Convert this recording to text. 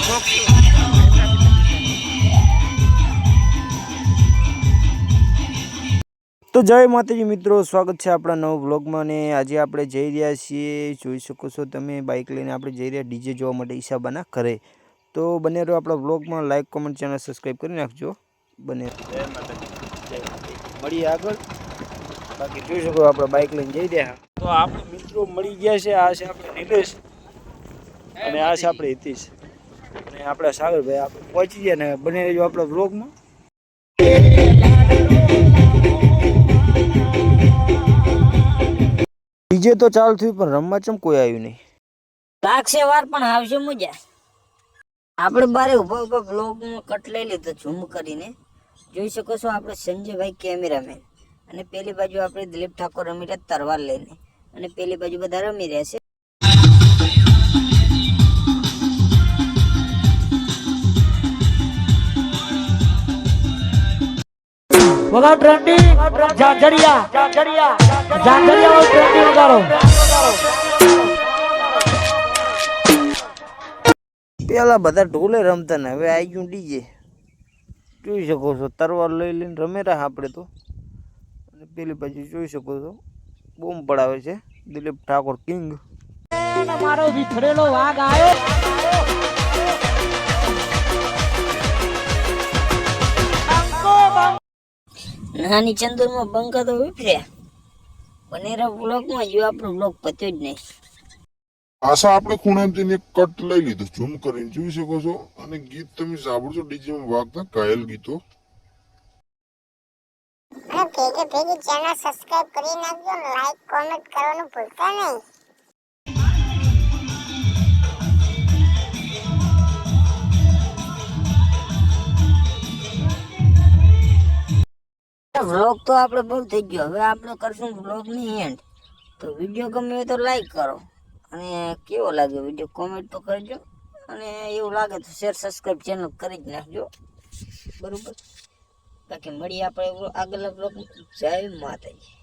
તો જય માતાજી મિત્રો, સ્વાગત છે આપણા નવા વ્લોગમાં. ને આજે આપણે જઈ રહ્યા છીએ, જોઈ શકો છો તમે, બાઇક લઈને આપણે જઈ રહ્યા ડીજે જોવા માટે ઈશાબાના ઘરે. તો બને રહો આપણા વ્લોગમાં, લાઈક કોમેન્ટ ચેનલ સબસ્ક્રાઈબ કરી નાખજો. બને જય માતાજી, મળીએ આગળ. બાકી જોઈ શકો આપણે બાઇક લઈને જઈ રહ્યા. તો આપણે મિત્રો મળી ગયા છે. આ છે આપણે નિલેશ અને આ છે આપણે હિતેશ અને આપણા સાગરભાઈ. આપણે પહોંચી ગયા ને બને રહેજો આપણા વ્લોગમાં. ડીજે તો ચાલુ થયું પણ રમવા ચમ કોઈ આવ્યું નહીં. લાગશે વાર પણ આવશે મજા. આપણે બારે ઉભા ઉભા બ્લોગમાં કટ લઈ લીધો ઝૂમ કરીને. જોઈ શકો છો આપણે સંજયભાઈ કેમેરામેન અને પેલી બાજુ આપણે દિલીપ ઠાકોર રમી રહ્યા તરવાર લઈને અને પેલી બાજુ બધા રમી રહ્યા છે. વગા ટ્રેન્ડિંગ જાંજરિયા જાંજરિયા ટ્રેન્ડિંગ વગાડો. પેલા બધા ઢોલે રમતા ને હવે આવી ગયું ડીજે. જોઈ શકો છો તરવાર લઈ લઈને રમે રહ્યા આપણે તો. અને પેલી બાજુ જોઈ શકો છો બૂમ પડાવે છે દિલીપ ઠાકોર કિંગ. મારો વિખરેલો વાઘ આવ્યો. નાની ચંદુરમાં બંકા તો વિફર્યા. બનેરા બ્લોગમાં જો આપણો બ્લોગ પત્યો જ નહીં. આશા આપણે ખૂણામાંથી એક કટ લઈ લીધું ઝૂમ કરીને જોઈ શકો છો. અને ગીત તમે સાંભળશો ડીજેમાં વાગતા ઘાયલ ગીતો. અને ભેગે ભેગે ચેનલ સબસ્ક્રાઇબ કરી નાખજો, લાઈક કોમેન્ટ કરવાનું ભૂલતા નહીં. વ્લોગ તો આપણે બહુ થઈ ગયો. હવે આપણે કરશું વ્લોગ ની એન્ડ. તો વિડીયો ગમે હોય તો લાઈક કરો અને કેવો લાગે વિડીયો કોમેન્ટ તો કરજો. અને એવું લાગે તો શેર સબસ્ક્રાઇબ ચેનલ કરી જ નાખજો, બરોબર. બાકી મળીએ આપણે આગળના બ્લોગ. જય માતાજી.